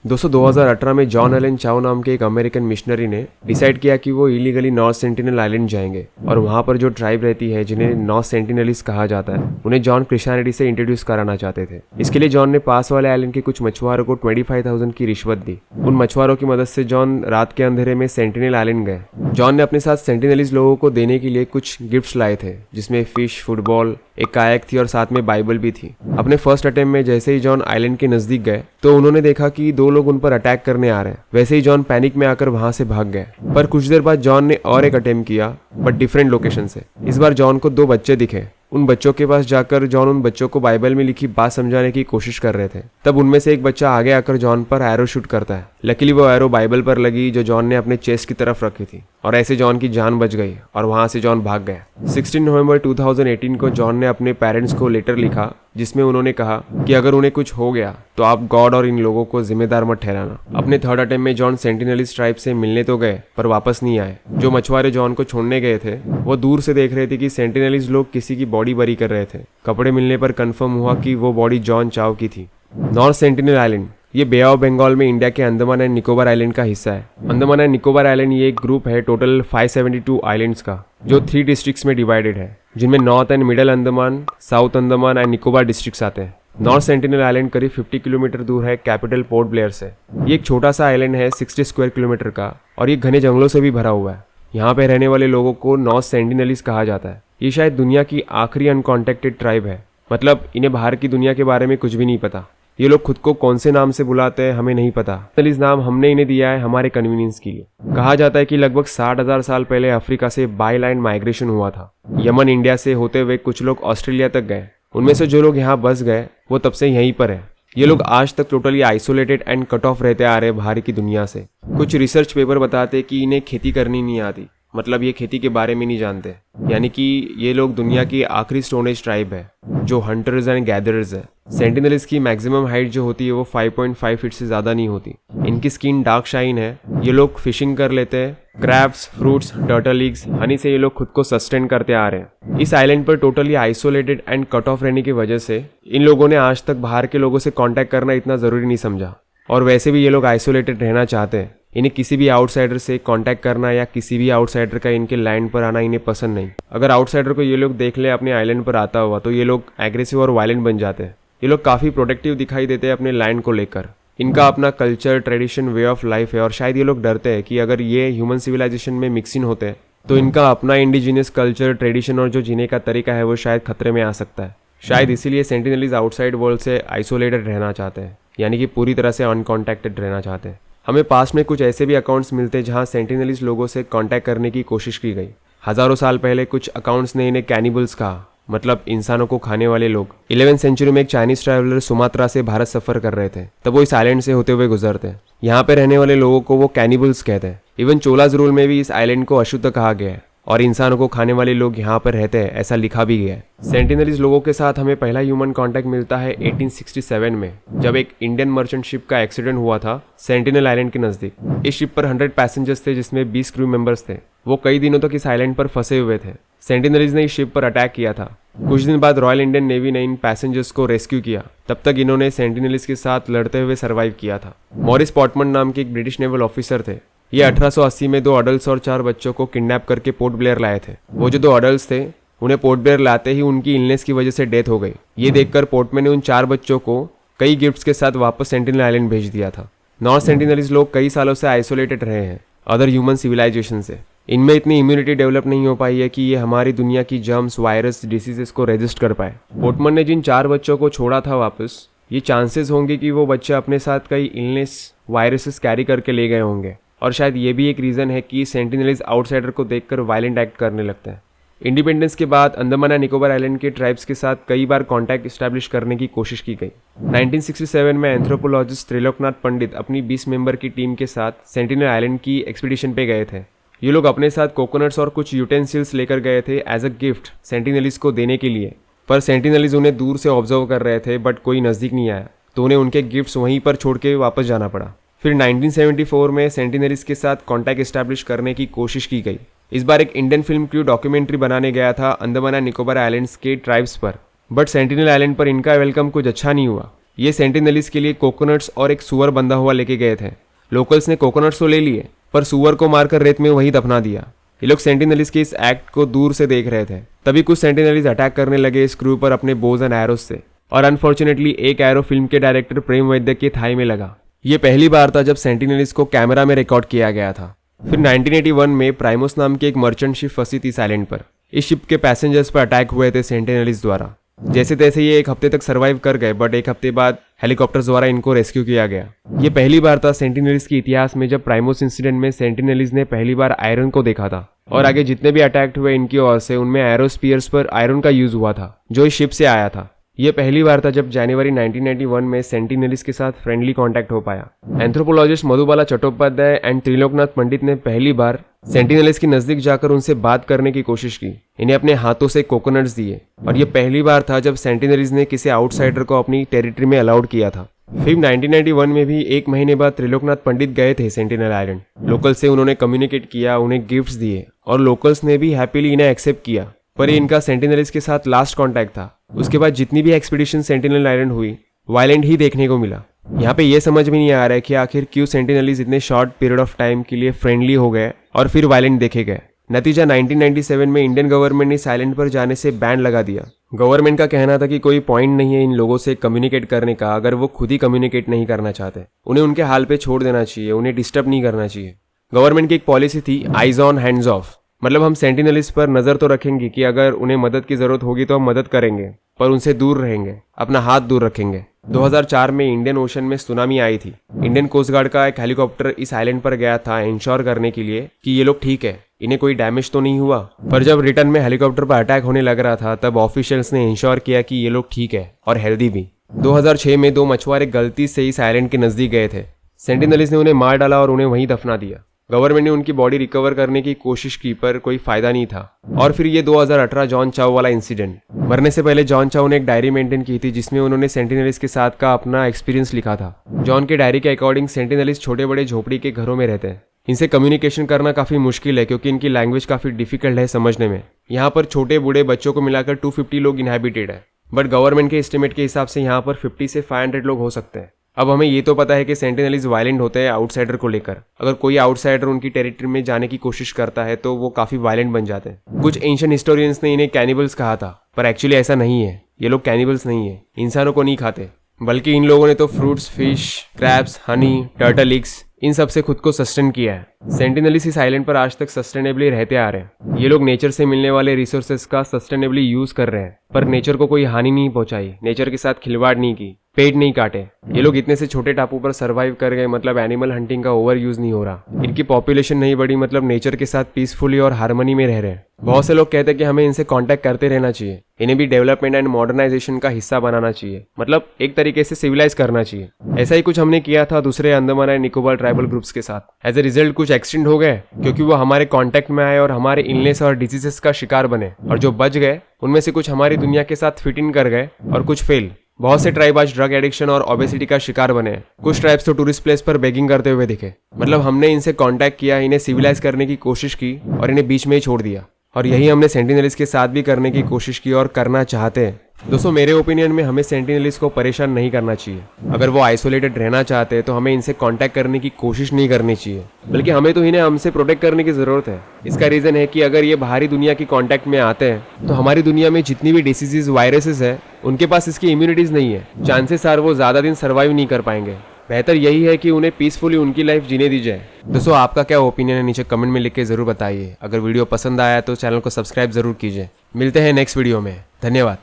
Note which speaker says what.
Speaker 1: दोस्तों 2018 में John Allen चाओ नाम के एक अमेरिकन मिशनरी ने डिसाइड किया कि वो इलीगली नॉर्थ सेंटिनल आइलैंड जाएंगे और वहां पर जो ट्राइब रहती है जिन्हें नॉर्थ सेंटिनलिस्ट कहा जाता है उन्हें जॉन क्रिश्चियनिटी से इंट्रोड्यूस कराना चाहते थे। इसके लिए जॉन ने पास वाले आइलैंड के कुछ मछुआरों को 25,000 की रिश्वत दी। उन मछुआरों की मदद से जॉन रात के अंधेरे में सेंटिनल आइलैंड गए। जॉन ने अपने साथ सेंटिनलिस्ट लोगों को देने के लिए कुछ गिफ्ट्स लाए थे जिसमें फिश, फुटबॉल, एक कायाक थी और साथ में बाइबल भी थी। अपने फर्स्ट अटेम्प्ट में जैसे ही जॉन आइलैंड के नजदीक गए तो उन्होंने देखा कि 2 लोग उन पर अटैक करने आ रहे हैं। वैसे ही जॉन पैनिक में आकर वहां से भाग गए। पर कुछ देर बाद जॉन ने और एक अटेम्प्ट किया बट डिफरेंट लोकेशन से। इस बार जॉन को 2 बच्चे दिखे। उन बच्चों के पास जाकर जॉन उन बच्चों को बाइबल में लिखी बात समझाने की कोशिश कर रहे थे। तब उनमें से एक बच्चा आगे आकर जॉन पर एरो शूट करता है। लकीली वो एरो बाइबल पर लगी जो जॉन ने अपने चेस्ट की तरफ रखी थी और ऐसे जॉन की जान बच गई और वहां से जॉन भाग गया। 16 नवंबर 2018 को जॉन ने अपने पेरेंट्स को लेटर लिखा जिसमें उन्होंने कहा कि अगर उन्हें कुछ हो गया तो आप गॉड और इन लोगों को जिम्मेदार मत ठहराना। अपने थर्ड अटेम्प्ट में जॉन सेंटिनलिस्ट ट्राइब से मिलने तो गए पर वापस नहीं आए। जो मछुआरे जॉन को छोड़ने गए थे वो दूर से देख रहे थे कि सेंटिनलिस्ट लोग किसी की बॉडी बरी कर रहे थे। कपड़े मिलने पर कंफर्म हुआ कि वो बॉडी जॉन चाओ की थी। नॉर्थ सेंटिनल आइलैंड ये बे ऑफ बंगाल में इंडिया के अंडमान एंड निकोबार आइलैंड का हिस्सा है। अंडमान एंड निकोबार आइलैंड ये एक ग्रुप है टोटल 572 आइलैंड्स का जो 3 डिस्ट्रिक्ट्स में डिवाइडेड है जिनमें north and middle Andaman, south Andaman and Nicobar districts आते हैं। नॉर्थ सेंटिनल आइलैंड करीब 50 किलोमीटर दूर है कैपिटल पोर्ट ब्लेयर से। ये एक छोटा सा आइलैंड है 60 स्क्वायर किलोमीटर का और ये घने जंगलों से भी भरा हुआ है। यहाँ पे रहने वाले लोगों को नॉर्थ सेंटिनलिस्ट कहा जाता है। ये शायद दुनिया की आखिरी अनकॉन्टेक्टेड ट्राइब है। मतलब इन्हें बाहर की दुनिया के बारे में कुछ भी नहीं पता। ये लोग खुद को कौन से नाम से बुलाते हैं हमें नहीं पता। इस नाम हमने इन्हें दिया है हमारे कन्वीनियंस के लिए। कहा जाता है कि लगभग 60,000 साल पहले अफ्रीका से बाय लैंड माइग्रेशन हुआ था। यमन, इंडिया से होते हुए कुछ लोग ऑस्ट्रेलिया तक गए। उनमें से जो लोग यहाँ बस गए वो तब से यहीं पर है। ये लोग आज तक totally isolated and cut off रहते आ रहे बाहर की दुनिया से। कुछ रिसर्च पेपर बताते कि इन्हें खेती करनी नहीं आती। मतलब ये खेती के बारे में नहीं जानते। यानी कि ये लोग दुनिया की आखिरी स्टोन एज ट्राइब है जो हंटर्स एंड गैदरर्स है। सेंटिनलिस्ट की मैक्सिमम हाइट जो होती है वो 5.5 फीट से ज्यादा नहीं होती। इनकी स्किन डार्क शाइन है। ये लोग फिशिंग कर लेते हैं। Crabs, fruits, turtle eggs, Honey से ये लोग खुद को सस्टेन करते आ रहे हैं। इस आइलैंड पर totally isolated and cut off रहने की वजह से इन लोगों ने आज तक बाहर के लोगों से कांटेक्ट करना इतना जरूरी नहीं समझा। और वैसे भी ये लोग आइसोलेटेड रहना चाहते हैं। इन्हें किसी भी आउटसाइडर से कांटेक्ट करना या किसी भी आउटसाइडर का इनके लैंड पर आना इन्हें पसंद नहीं। अगर आउटसाइडर को ये लोग देख ले अपने आइलैंड पर आता हुआ तो ये लोग एग्रेसिव और वायलेंट बन जाते हैं। ये लोग काफ़ी प्रोटेक्टिव दिखाई देते हैं अपने लैंड को लेकर। इनका अपना culture, tradition, way of life है और शायद ये लोग डरते हैं कि अगर ये ह्यूमन सिविलाइजेशन में मिक्सिंग होते हैं तो इनका अपना इंडिजिनियस कल्चर, ट्रेडिशन और जो जीने का तरीका है वो शायद खतरे में आ सकता है। शायद इसीलिए सेंटिनलीज आउटसाइड वर्ल्ड से आइसोलेटेड रहना चाहते हैं, यानी कि पूरी तरह से अनकॉन्टैक्टेड रहना चाहते हैं। हमें पास में कुछ ऐसे भी अकाउंट्स मिलते हैं जहां सेंटिनलीज लोगों से कांटेक्ट करने की कोशिश की गई। हजारों साल पहले कुछ अकाउंट्स ने इन्हें कैनिबल्स कहा, मतलब इंसानों को खाने वाले लोग। 11वीं सेंचुरी में एक चाइनीज ट्रैवलर सुमात्रा से भारत सफर कर रहे थे, तब वो इस आइलैंड से होते हुए गुजरते। यहाँ पे रहने वाले लोगों को वो कैनिबल्स कहते हैं। इवन चोलाज रूल में भी इस आइलैंड को अशुद्ध कहा गया है और इंसानों को खाने वाले लोग यहाँ पर रहते हैं ऐसा लिखा भी गया है। सेंटिनलीज लोगों के साथ हमें पहला ह्यूमन कांटेक्ट मिलता है 1867 में, जब एक इंडियन मर्चेंट शिप का एक्सीडेंट हुआ था सेंटिनल आइलैंड के नजदीक। इस शिप पर 100 पैसेंजर्स थे जिसमें 20 क्रू मेंबर्स थे। वो कई दिनों तक इस आइलैंड पर फंसे हुए थे। सेंटिनलीज ने इस शिप पर अटैक किया था। कुछ दिन बाद रॉयल इंडियन नेवी ने इन पैसेंजर्स को रेस्क्यू किया। तब तक इन्होंने सेंटिनलीज के साथ लड़ते हुए सर्वाइव किया था। मॉरिस पॉटमन नाम के एक ब्रिटिश नेवल ऑफिसर थे। ये 1880 में 2 अडल्ट्स और 4 बच्चों को किडनैप करके पोर्ट ब्लेयर लाए थे। वो जो 2 अडल्ट्स थे उन्हें पोर्ट ब्लेयर लाते ही उनकी इलनेस की वजह से डेथ हो गई। ये देखकर पोर्टमैन ने उन 4 बच्चों को कई गिफ्ट्स के साथ वापस सेंटिनल आइलैंड भेज दिया था। नॉर्थ सेंटिनलीज लोग कई सालों से आइसोलेटेड रहे हैं अदर ह्यूमन सिविलाइजेशन से। इनमें इतनी इम्यूनिटी डेवलप नहीं हो पाई है कि ये हमारी दुनिया की जर्म्स, वायरस, डिसीजेस को रेजिस्ट कर पाए। पोर्टमैन ने जिन 4 बच्चों को छोड़ा था वापस, ये चांसेस होंगे कि वो बच्चे अपने साथ कई इलनेस, वायरसेस कैरी करके ले गए होंगे। और शायद ये भी एक रीज़न है कि सेंटिनलीज आउटसाइडर को देखकर वायलेंट एक्ट करने लगते हैं। इंडिपेंडेंस के बाद अंडमान एंड निकोबार आइलैंड के ट्राइब्स के साथ कई बार कांटेक्ट एस्टैब्लिश करने की कोशिश की गई। 1967 में एंथ्रोपोलॉजिस्ट त्रिलोकनाथ पंडित अपनी 20 मेंबर की टीम के साथ सेंटिनल आइलैंड की एक्सपीडिशन पे गए थे। ये लोग अपने साथ कोकोनट्स और कुछ यूटेंसिल्स लेकर गए थे एज अ गिफ्ट सेंटिनलीज को देने के लिए। पर सेंटिनलीज उन्हें दूर से ऑब्जर्व कर रहे थे बट कोई नज़दीक नहीं आया, तो उन्हें उनके गिफ्ट्स वहीं पर छोड़ के वापस जाना पड़ा। फिर 1974 में सेंटिनलीज के साथ कांटेक्ट एस्टैब्लिश करने की कोशिश की गई। इस बार एक इंडियन फिल्म क्रू डॉक्यूमेंट्री बनाने गया था अंडमान एंड निकोबार आइलैंड्स के ट्राइब्स पर, बट सेंटिनल आइलैंड पर इनका वेलकम कुछ अच्छा नहीं हुआ। ये सेंटिनलीज के लिए कोकोनट्स और एक सुअर बंधा हुआ लेके गए थे। लोकल्स ने कोकोनट्स तो ले लिए पर सुअर को मारकर रेत में वहीं दफना दिया। ये लोग सेंटिनलीज के इस एक्ट को दूर से देख रहे थे। तभी कुछ सेंटिनलीज अटैक करने लगे इस क्रू पर अपने बोज एंड एरोस से, और अनफॉर्चुनेटली एक एरो फिल्म के डायरेक्टर प्रेम वैद्य के थाई में लगा। ये पहली बार था जब सेंटिनलीज को कैमरा में रिकॉर्ड किया गया था। फिर 1981 में प्राइमोस नाम की एक मर्चेंट शिप फंसी थी इस आइलैंड पर। इस शिप के पैसेंजर्स पर अटैक हुए थे सेंटिनलीज द्वारा। जैसे तैसे ये एक हफ्ते तक सरवाइव कर गए, बट एक हफ्ते बाद हेलीकॉप्टर्स द्वारा इनको रेस्क्यू किया गया। ये पहली बार था सेंटिनलीज के इतिहास में जब प्राइमोस इंसिडेंट में सेंटिनलीज ने पहली बार आयरन को देखा था। और आगे जितने भी अटैक हुए इनकी ओर से, उनमें एरोस्पियर्स पर आयरन का यूज हुआ था जो इस शिप से आया था। यह पहली बार था जब जनवरी 1991 में सेंटिनलीज के साथ फ्रेंडली कांटेक्ट हो पाया। एंथ्रोपोलॉजिस्ट मधुबाला चट्टोपाध्याय एंड त्रिलोकनाथ पंडित ने पहली बार सेंटिनलीज के नजदीक जाकर उनसे बात करने की कोशिश की। इन्हें अपने हाथों से कोकोनट्स दिए, और यह पहली बार था जब सेंटिनलीज ने किसी आउटसाइडर को अपनी टेरिटरी में अलाउड किया था। फिर 1991 में भी एक महीने बाद त्रिलोकनाथ पंडित गए थे सेंटिनल आइलैंड। लोकल से उन्होंने कम्युनिकेट किया, उन्हें गिफ्ट्स दिए, और लोकल्स ने भी हैप्पीली इन्हें एक्सेप्ट किया। पर ये इनका सेंटिनलीज के साथ लास्ट कांटेक्ट था। उसके बाद जितनी भी एक्सपीडिशन सेंटिनल आइलैंड हुई, वायलेंट ही देखने को मिला। यहाँ पे ये समझ में नहीं आ रहा है कि आखिर क्यों सेंटिनलीज इतने शॉर्ट पीरियड ऑफ टाइम के लिए फ्रेंडली हो गए और फिर वायलेंट देखे गए। नतीजा 1997 में इंडियन गवर्नमेंट ने इस आइलैंड पर जाने से बैन लगा दिया। गवर्नमेंट का कहना था कि कोई पॉइंट नहीं है इन लोगों से कम्युनिकेट करने का अगर वो खुद ही कम्युनिकेट नहीं करना चाहते। उन्हें उनके हाल पे छोड़ देना चाहिए, उन्हें डिस्टर्ब नहीं करना चाहिए। गवर्नमेंट की एक पॉलिसी थी आइज ऑन हैंड्स ऑफ, मतलब हम सेंटिनलीज पर नजर तो रखेंगे कि अगर उन्हें मदद की जरूरत होगी तो हम मदद करेंगे, पर उनसे दूर रहेंगे, अपना हाथ दूर रखेंगे। 2004 में इंडियन ओशन में सुनामी आई थी। इंडियन कोस्ट गार्ड का एक हेलीकॉप्टर इस आइलैंड पर गया था इंश्योर करने के लिए कि ये लोग ठीक है, इन्हें कोई डैमेज तो नहीं हुआ। पर जब रिटर्न में हेलीकॉप्टर पर अटैक होने लग रहा था तब ऑफिशियल्स ने इंश्योर किया कि ये लोग ठीक है और हेल्दी भी। 2006 में 2 मछुआरे गलती से इस आइलैंड के नजदीक गए थे। सेंटिनलीज ने उन्हें मार डाला और उन्हें वहीं दफना दिया। गवर्नमेंट ने उनकी बॉडी रिकवर करने की कोशिश की पर कोई फायदा नहीं था। और फिर ये 2018 जॉन चाओ वाला इंसिडेंट। मरने से पहले जॉन चाओ ने एक डायरी मेंटेन की थी जिसमें उन्होंने सेंटिनलीज के साथ का अपना एक्सपीरियंस लिखा था। जॉन के डायरी के अकॉर्डिंग सेंटिनलीज छोटे बड़े झोपड़ी के घरों में रहते हैं। इनसे कम्युनिकेशन करना काफी मुश्किल है क्योंकि इनकी लैंग्वेज काफी डिफिकल्ट है समझने में। यहाँ पर छोटे बूढ़े बच्चों को मिलाकर 250 लोग इनहैबिटेड है, बट गवर्नमेंट के एस्टिमेट के हिसाब से यहाँ पर 50 से 500 लोग हो सकते हैं। अब हमें ये तो पता है कि सेंटिनलीज वायलेंट होते हैं आउटसाइडर को लेकर। अगर कोई आउटसाइडर उनकी टेरिटरी में जाने की कोशिश करता है तो वो काफी वायलेंट बन जाते हैं। कुछ एंशिएंट हिस्टोरियंस ने इन्हें कैनिबल्स कहा था, पर एक्चुअली ऐसा नहीं है। ये लोग कैनिबल्स नहीं है, इंसानों को नहीं खाते, बल्कि इन लोगों ने तो fruits, fish, crabs, Honey, turtle eggs in सब से खुद को सस्टेन किया है। सेंटिनलीज इस आइलैंड पर आज तक सस्टेनेबली रहते आ रहे हैं। ये लोग नेचर से मिलने वाले रिसोर्सेज का सस्टेनेबली यूज कर रहे हैं, पर नेचर को कोई हानि नहीं पहुंचाई, नेचर के साथ खिलवाड़ नहीं की, पेड़ नहीं काटे। ये लोग इतने से छोटे टापू पर सरवाइव कर गए, मतलब एनिमल हंटिंग का ओवर यूज नहीं हो रहा। इनकी पॉपुलेशन नहीं बढ़ी, मतलब नेचर के साथ पीसफुली और हार्मनी में रह रहे हैं। बहुत से लोग कहते हैं कि हमें इनसे कांटेक्ट करते रहना चाहिए, इन्हें भी डेवलपमेंट एंड मॉडर्नाइजेशन का हिस्सा बनाना चाहिए, मतलब एक तरीके से सिविलाइज करना चाहिए। ऐसा ही कुछ हमने किया था दूसरे Andaman and Nicobar tribal groups के साथ। एज ए रिजल्ट कुछ एक्सटिंक्ट हो गए क्योंकि वो हमारे कांटेक्ट में आए और हमारे इलनेस और डिजीजेस का शिकार बने, और जो बच गए उनमें से कुछ हमारी दुनिया के साथ फिट इन कर गए और कुछ फेल। बहुत से ट्राइब आज ड्रग एडिक्शन और ओबेसिटी का शिकार बने। कुछ ट्राइब्स तो टूरिस्ट प्लेस पर बेगिंग करते हुए दिखे। मतलब हमने इनसे कांटेक्ट किया, इन्हें सिविलाइज करने की कोशिश की और इन्हें बीच में ही छोड़ दिया। और यही हमने सेंटिनलीज के साथ भी करने की कोशिश की और करना चाहते हैं। दोस्तों, मेरे ओपिनियन में हमें सेंटिनलीज को परेशान नहीं करना चाहिए। अगर वो आइसोलेटेड रहना चाहते हैं तो हमें इनसे कांटेक्ट करने की कोशिश नहीं करनी चाहिए, बल्कि हमें तो इन्हें हमसे प्रोटेक्ट करने की जरूरत है। इसका रीजन है कि अगर ये बाहरी दुनिया की कांटेक्ट में आते हैं तो हमारी दुनिया में जितनी भी डिसीजेज, वायरसेस है, उनके पास इसकी इम्यूनिटीज नहीं है। चांसेस आर वो ज्यादा दिन सर्वाइव नहीं कर पाएंगे। बेहतर यही है कि उन्हें पीसफुली उनकी लाइफ जीने दी जाए। दोस्तों, आपका क्या ओपिनियन है नीचे कमेंट में लिख के जरूर बताइए। अगर वीडियो पसंद आया तो चैनल को सब्सक्राइब जरूर कीजिए। मिलते हैं नेक्स्ट वीडियो में। धन्यवाद।